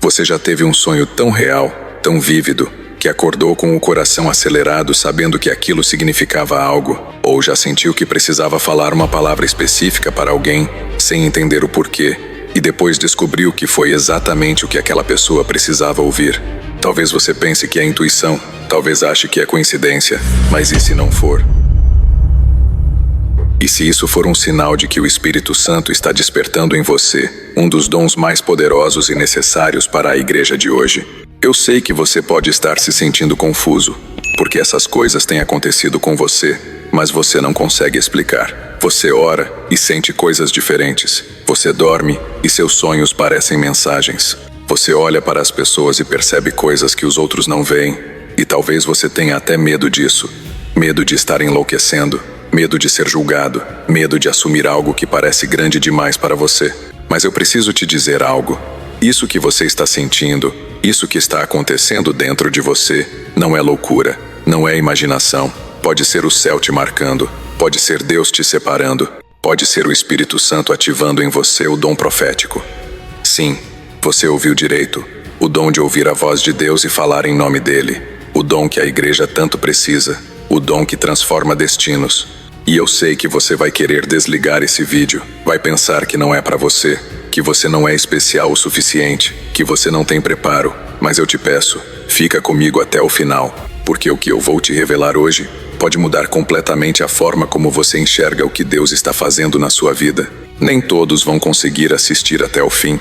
Você já teve um sonho tão real, tão vívido, que acordou com o coração acelerado sabendo que aquilo significava algo, ou já sentiu que precisava falar uma palavra específica para alguém, sem entender o porquê, e depois descobriu que foi exatamente o que aquela pessoa precisava ouvir. Talvez você pense que é intuição, talvez ache que é coincidência, mas e se não for? E se isso for um sinal de que o Espírito Santo está despertando em você um dos dons mais poderosos e necessários para a igreja de hoje? Eu sei que você pode estar se sentindo confuso, porque essas coisas têm acontecido com você, mas você não consegue explicar. Você ora e sente coisas diferentes. Você dorme e seus sonhos parecem mensagens. Você olha para as pessoas e percebe coisas que os outros não veem. E talvez você tenha até medo disso. Medo de estar enlouquecendo. Medo de ser julgado. Medo de assumir algo que parece grande demais para você. Mas eu preciso te dizer algo. Isso que você está sentindo, isso que está acontecendo dentro de você, não é loucura, não é imaginação. Pode ser o céu te marcando, pode ser Deus te separando, pode ser o Espírito Santo ativando em você o dom profético. Sim, você ouviu direito, o dom de ouvir a voz de Deus e falar em nome dele, o dom que a igreja tanto precisa, o dom que transforma destinos. E eu sei que você vai querer desligar esse vídeo, vai pensar que não é para você, que você não é especial o suficiente, que você não tem preparo, mas eu te peço, fica comigo até o final, porque o que eu vou te revelar hoje pode mudar completamente a forma como você enxerga o que Deus está fazendo na sua vida. Nem todos vão conseguir assistir até o fim,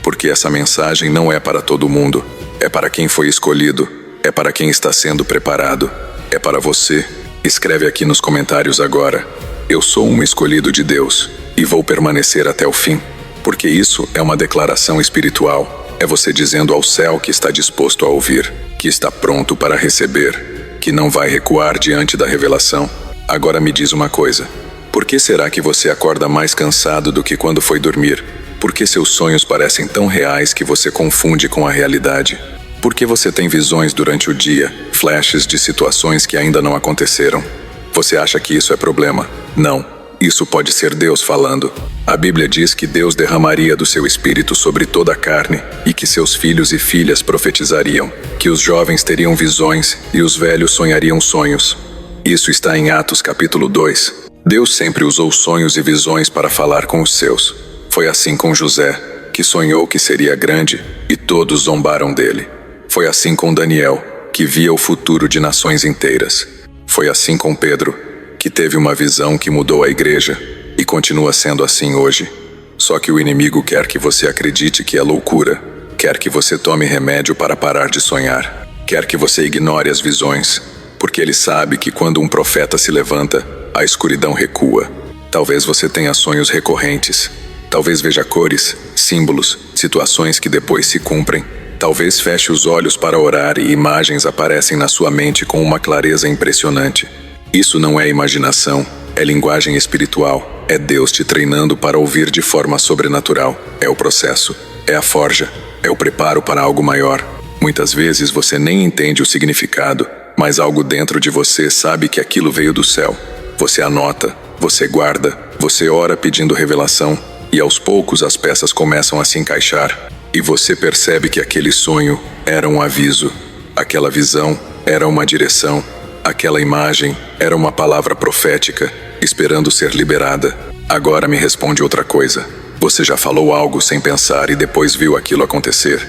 porque essa mensagem não é para todo mundo, é para quem foi escolhido, é para quem está sendo preparado, é para você. Escreve aqui nos comentários agora, eu sou um escolhido de Deus e vou permanecer até o fim. Porque isso é uma declaração espiritual. É você dizendo ao céu que está disposto a ouvir, que está pronto para receber, que não vai recuar diante da revelação. Agora me diz uma coisa. Por que será que você acorda mais cansado do que quando foi dormir? Por que seus sonhos parecem tão reais que você confunde com a realidade? Por que você tem visões durante o dia, flashes de situações que ainda não aconteceram? Você acha que isso é problema? Não. Isso pode ser Deus falando. A Bíblia diz que Deus derramaria do seu espírito sobre toda a carne e que seus filhos e filhas profetizariam, que os jovens teriam visões e os velhos sonhariam sonhos. Isso está em Atos capítulo 2. Deus sempre usou sonhos e visões para falar com os seus. Foi assim com José, que sonhou que seria grande e todos zombaram dele. Foi assim com Daniel, que via o futuro de nações inteiras. Foi assim com Pedro, que teve uma visão que mudou a igreja e continua sendo assim hoje. Só que o inimigo quer que você acredite que é loucura, quer que você tome remédio para parar de sonhar, quer que você ignore as visões, porque ele sabe que quando um profeta se levanta, a escuridão recua. Talvez você tenha sonhos recorrentes, talvez veja cores, símbolos, situações que depois se cumprem. Talvez feche os olhos para orar e imagens aparecem na sua mente com uma clareza impressionante. Isso não é imaginação, é linguagem espiritual, é Deus te treinando para ouvir de forma sobrenatural. É o processo, é a forja, é o preparo para algo maior. Muitas vezes você nem entende o significado, mas algo dentro de você sabe que aquilo veio do céu. Você anota, você guarda, você ora pedindo revelação, e aos poucos as peças começam a se encaixar. E você percebe que aquele sonho era um aviso, aquela visão era uma direção, aquela imagem era uma palavra profética, esperando ser liberada. Agora me responde outra coisa. Você já falou algo sem pensar e depois viu aquilo acontecer?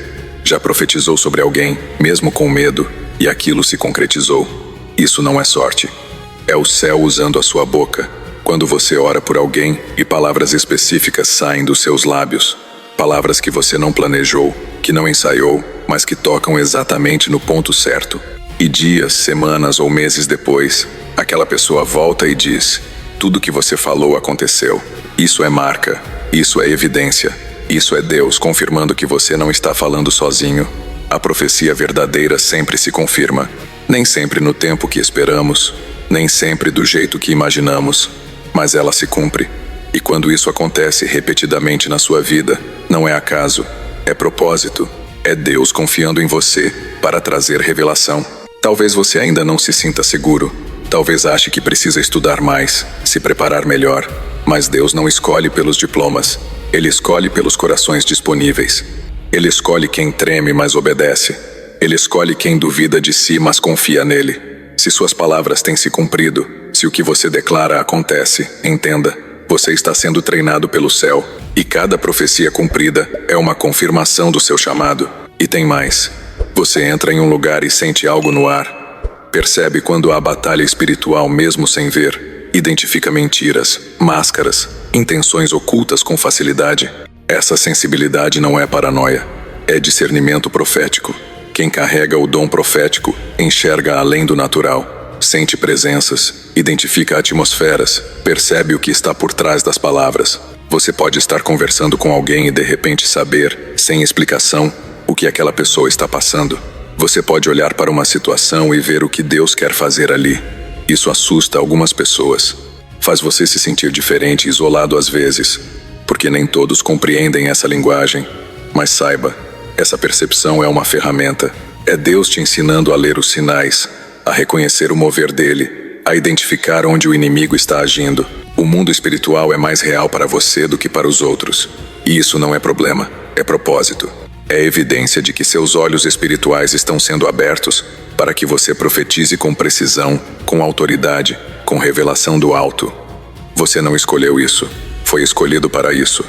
Já profetizou sobre alguém, mesmo com medo, e aquilo se concretizou? Isso não é sorte. É o céu usando a sua boca. Quando você ora por alguém e palavras específicas saem dos seus lábios, palavras que você não planejou, que não ensaiou, mas que tocam exatamente no ponto certo. E dias, semanas ou meses depois, aquela pessoa volta e diz: tudo que você falou aconteceu. Isso é marca, isso é evidência, isso é Deus confirmando que você não está falando sozinho. A profecia verdadeira sempre se confirma, nem sempre no tempo que esperamos, nem sempre do jeito que imaginamos, mas ela se cumpre. E quando isso acontece repetidamente na sua vida, não é acaso, é propósito, é Deus confiando em você para trazer revelação. Talvez você ainda não se sinta seguro, talvez ache que precisa estudar mais, se preparar melhor, mas Deus não escolhe pelos diplomas, Ele escolhe pelos corações disponíveis. Ele escolhe quem treme, mas obedece. Ele escolhe quem duvida de si, mas confia nele. Se suas palavras têm se cumprido, se o que você declara acontece, entenda, você está sendo treinado pelo céu, e cada profecia cumprida é uma confirmação do seu chamado. E tem mais. Você entra em um lugar e sente algo no ar. Percebe quando há batalha espiritual mesmo sem ver. Identifica mentiras, máscaras, intenções ocultas com facilidade. Essa sensibilidade não é paranoia, é discernimento profético. Quem carrega o dom profético enxerga além do natural, sente presenças, identifica atmosferas, percebe o que está por trás das palavras. Você pode estar conversando com alguém e de repente saber, sem explicação, o que aquela pessoa está passando. Você pode olhar para uma situação e ver o que Deus quer fazer ali. Isso assusta algumas pessoas. Faz você se sentir diferente e isolado às vezes, porque nem todos compreendem essa linguagem. Mas saiba, essa percepção é uma ferramenta. É Deus te ensinando a ler os sinais, a reconhecer o mover dele, a identificar onde o inimigo está agindo. O mundo espiritual é mais real para você do que para os outros. E isso não é problema, é propósito. É evidência de que seus olhos espirituais estão sendo abertos para que você profetize com precisão, com autoridade, com revelação do alto. Você não escolheu isso, foi escolhido para isso.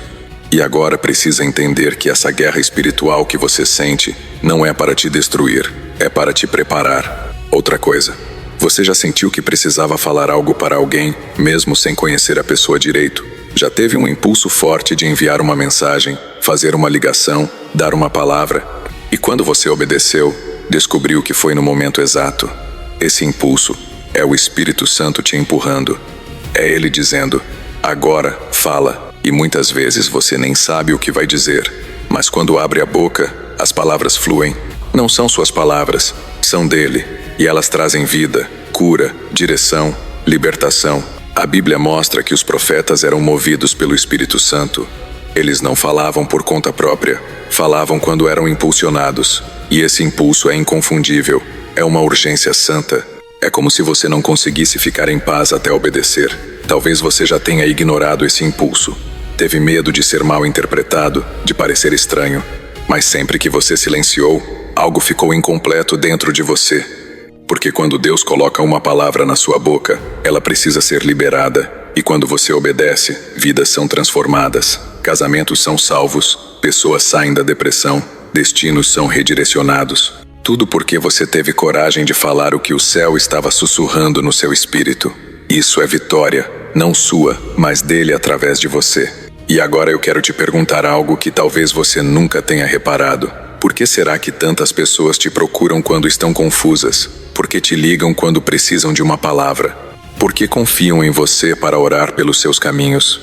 E agora precisa entender que essa guerra espiritual que você sente não é para te destruir, é para te preparar. Outra coisa, você já sentiu que precisava falar algo para alguém, mesmo sem conhecer a pessoa direito? Já teve um impulso forte de enviar uma mensagem, fazer uma ligação, dar uma palavra? E quando você obedeceu, descobriu que foi no momento exato? Esse impulso é o Espírito Santo te empurrando. É ele dizendo, agora, fala. E muitas vezes você nem sabe o que vai dizer, mas quando abre a boca, as palavras fluem. Não são suas palavras, são dele, e elas trazem vida, cura, direção, libertação. A Bíblia mostra que os profetas eram movidos pelo Espírito Santo. Eles não falavam por conta própria, falavam quando eram impulsionados, e esse impulso é inconfundível, é uma urgência santa. É como se você não conseguisse ficar em paz até obedecer. Talvez você já tenha ignorado esse impulso. Teve medo de ser mal interpretado, de parecer estranho. Mas sempre que você silenciou, algo ficou incompleto dentro de você. Porque quando Deus coloca uma palavra na sua boca, ela precisa ser liberada. E quando você obedece, vidas são transformadas, casamentos são salvos, pessoas saem da depressão, destinos são redirecionados. Tudo porque você teve coragem de falar o que o céu estava sussurrando no seu espírito. Isso é vitória, não sua, mas dele através de você. E agora eu quero te perguntar algo que talvez você nunca tenha reparado. Por que será que tantas pessoas te procuram quando estão confusas? Por que te ligam quando precisam de uma palavra? Por que confiam em você para orar pelos seus caminhos?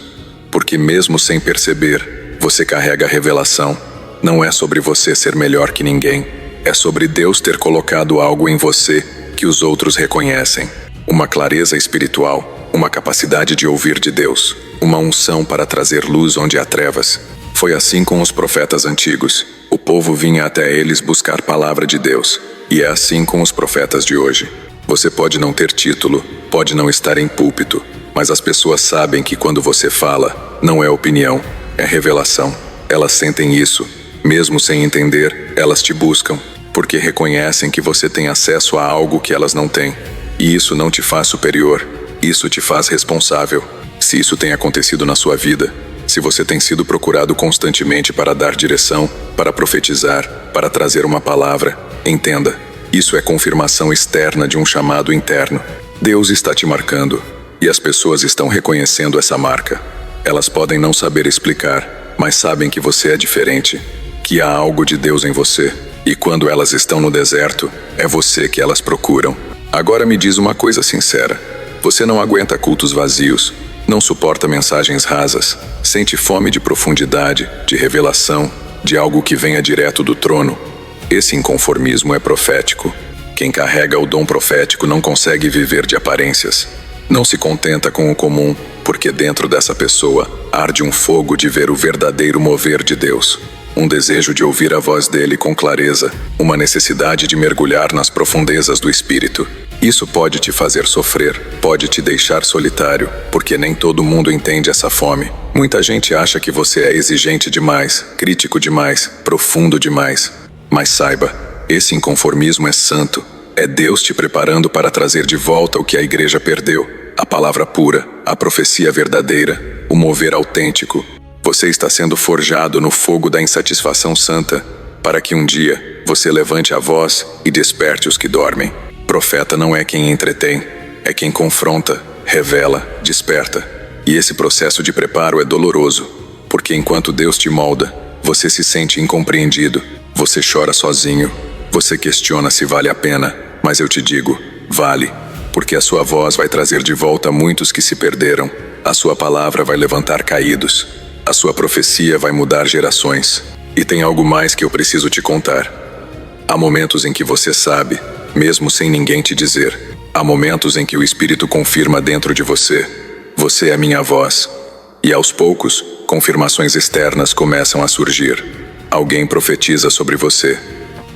Porque mesmo sem perceber, você carrega a revelação. Não é sobre você ser melhor que ninguém. É sobre Deus ter colocado algo em você que os outros reconhecem. Uma clareza espiritual, uma capacidade de ouvir de Deus, uma unção para trazer luz onde há trevas. Foi assim com os profetas antigos. O povo vinha até eles buscar palavra de Deus. E é assim com os profetas de hoje. Você pode não ter título, pode não estar em púlpito, mas as pessoas sabem que quando você fala, não é opinião, é revelação. Elas sentem isso. Mesmo sem entender, elas te buscam, porque reconhecem que você tem acesso a algo que elas não têm. E isso não te faz superior, isso te faz responsável. Se isso tem acontecido na sua vida, se você tem sido procurado constantemente para dar direção, para profetizar, para trazer uma palavra, entenda, isso é confirmação externa de um chamado interno. Deus está te marcando, e as pessoas estão reconhecendo essa marca. Elas podem não saber explicar, mas sabem que você é diferente, que há algo de Deus em você. E quando elas estão no deserto, é você que elas procuram. Agora me diz uma coisa sincera. Você não aguenta cultos vazios, não suporta mensagens rasas, sente fome de profundidade, de revelação, de algo que venha direto do trono. Esse inconformismo é profético. Quem carrega o dom profético não consegue viver de aparências. Não se contenta com o comum, porque dentro dessa pessoa arde um fogo de ver o verdadeiro mover de Deus. um desejo de ouvir a voz dele com clareza, uma necessidade de mergulhar nas profundezas do espírito. Isso pode te fazer sofrer, pode te deixar solitário, porque nem todo mundo entende essa fome. Muita gente acha que você é exigente demais, crítico demais, profundo demais. Mas saiba, esse inconformismo é santo. É Deus te preparando para trazer de volta o que a igreja perdeu. A palavra pura, a profecia verdadeira, o mover autêntico. Você está sendo forjado no fogo da insatisfação santa, para que um dia você levante a voz e desperte os que dormem. Profeta não é quem entretém, é quem confronta, revela, desperta. E esse processo de preparo é doloroso, porque enquanto Deus te molda, você se sente incompreendido, você chora sozinho, você questiona se vale a pena, mas eu te digo, vale, porque a sua voz vai trazer de volta muitos que se perderam, a sua palavra vai levantar caídos, a sua profecia vai mudar gerações. E tem algo mais que eu preciso te contar. Há momentos em que você sabe, mesmo sem ninguém te dizer. Há momentos em que o Espírito confirma dentro de você: você é minha voz. E aos poucos, confirmações externas começam a surgir. Alguém profetiza sobre você.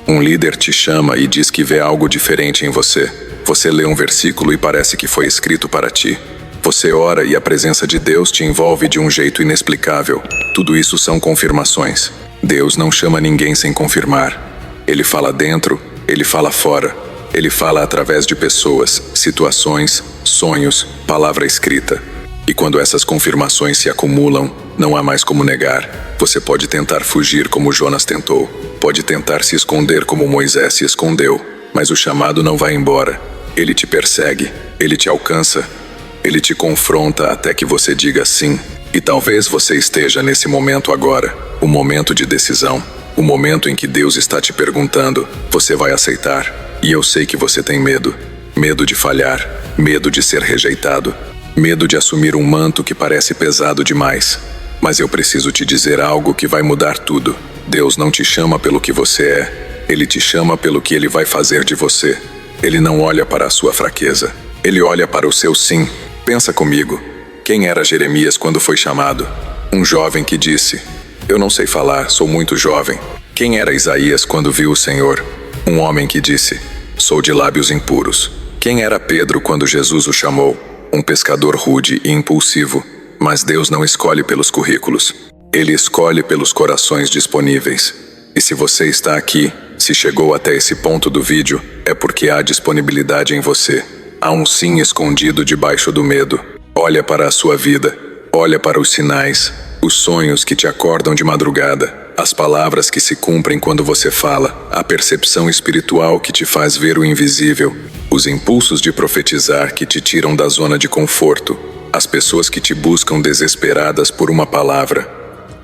Um líder te chama e diz que vê algo diferente em você. Você lê um versículo e parece que foi escrito para ti. Você ora e a presença de Deus te envolve de um jeito inexplicável. Tudo isso são confirmações. Deus não chama ninguém sem confirmar. Ele fala dentro, ele fala fora. Ele fala através de pessoas, situações, sonhos, palavra escrita. E quando essas confirmações se acumulam, não há mais como negar. Você pode tentar fugir como Jonas tentou. Pode tentar se esconder como Moisés se escondeu. Mas o chamado não vai embora. Ele te persegue, ele te alcança. Ele te confronta até que você diga sim. E talvez você esteja nesse momento agora, o momento de decisão, o momento em que Deus está te perguntando: você vai aceitar? E eu sei que você tem medo. Medo de falhar, medo de ser rejeitado, medo de assumir um manto que parece pesado demais. Mas eu preciso te dizer algo que vai mudar tudo. Deus não te chama pelo que você é. Ele te chama pelo que Ele vai fazer de você. Ele não olha para a sua fraqueza. Ele olha para o seu sim. Pensa comigo, quem era Jeremias quando foi chamado? Um jovem que disse: eu não sei falar, sou muito jovem. Quem era Isaías quando viu o Senhor? Um homem que disse: sou de lábios impuros. Quem era Pedro quando Jesus o chamou? Um pescador rude e impulsivo. Mas Deus não escolhe pelos currículos. Ele escolhe pelos corações disponíveis. E se você está aqui, se chegou até esse ponto do vídeo, é porque há disponibilidade em você. Há um sim escondido debaixo do medo. Olha para a sua vida. Olha para os sinais, os sonhos que te acordam de madrugada, as palavras que se cumprem quando você fala, a percepção espiritual que te faz ver o invisível, os impulsos de profetizar que te tiram da zona de conforto, as pessoas que te buscam desesperadas por uma palavra,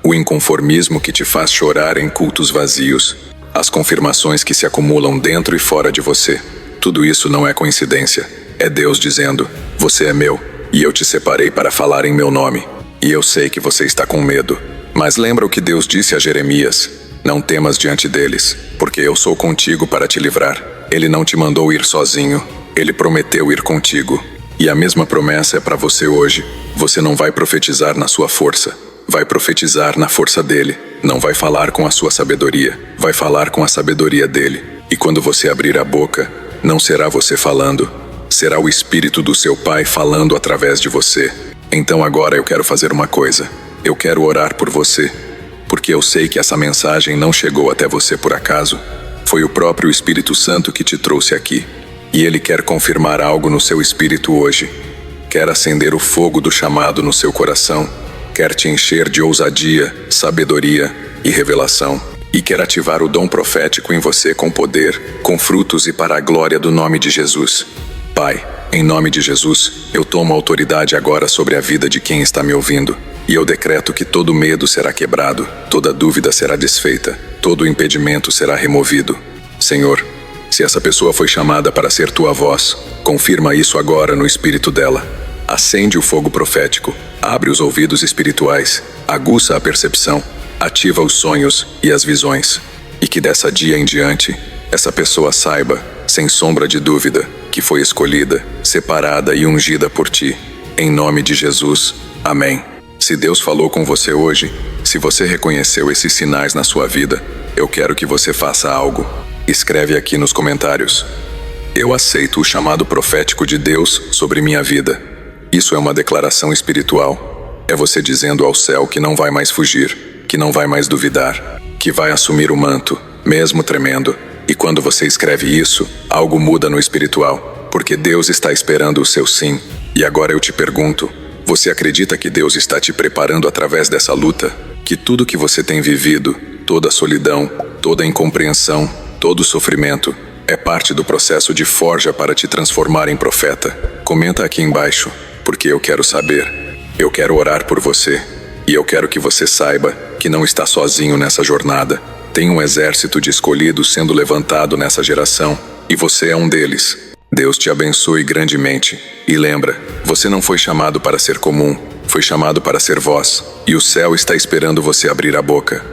o inconformismo que te faz chorar em cultos vazios, as confirmações que se acumulam dentro e fora de você. Tudo isso não é coincidência. É Deus dizendo: você é meu, e eu te separei para falar em meu nome. E eu sei que você está com medo. Mas lembra o que Deus disse a Jeremias: não temas diante deles, porque eu sou contigo para te livrar. Ele não te mandou ir sozinho, ele prometeu ir contigo. E a mesma promessa é para você hoje. Você não vai profetizar na sua força, vai profetizar na força dele. Não vai falar com a sua sabedoria, vai falar com a sabedoria dele. E quando você abrir a boca, não será você falando, será o Espírito do seu Pai falando através de você. Então agora eu quero fazer uma coisa. Eu quero orar por você, porque eu sei que essa mensagem não chegou até você por acaso. Foi o próprio Espírito Santo que te trouxe aqui. E ele quer confirmar algo no seu espírito hoje. Quer acender o fogo do chamado no seu coração. Quer te encher de ousadia, sabedoria e revelação. E quer ativar o dom profético em você com poder, com frutos e para a glória do nome de Jesus. Pai, em nome de Jesus, eu tomo autoridade agora sobre a vida de quem está me ouvindo. E eu decreto que todo medo será quebrado, toda dúvida será desfeita, todo impedimento será removido. Senhor, se essa pessoa foi chamada para ser tua voz, confirma isso agora no espírito dela. Acende o fogo profético, abre os ouvidos espirituais, aguça a percepção, ativa os sonhos e as visões. E que dessa dia em diante, essa pessoa saiba, sem sombra de dúvida, que foi escolhida, separada e ungida por ti. Em nome de Jesus. Amém. Se Deus falou com você hoje, Se você reconheceu esses sinais na sua vida, eu quero que você faça algo. Escreve aqui nos comentários: eu aceito o chamado profético de Deus sobre minha vida. Isso é uma declaração espiritual. É você dizendo ao céu que não vai mais fugir, que não vai mais duvidar, que vai assumir o manto, mesmo tremendo. E quando você escreve isso, algo muda no espiritual, porque Deus está esperando o seu sim. E agora eu te pergunto: você acredita que Deus está te preparando através dessa luta? Que tudo que você tem vivido, toda a solidão, toda a incompreensão, todo o sofrimento, é parte do processo de forja para te transformar em profeta? Comenta aqui embaixo, porque eu quero saber. Eu quero orar por você. E eu quero que você saiba que não está sozinho nessa jornada. Tem um exército de escolhidos sendo levantado nessa geração, e você é um deles. Deus te abençoe grandemente. E lembra, você não foi chamado para ser comum, foi chamado para ser voz. E o céu está esperando você abrir a boca.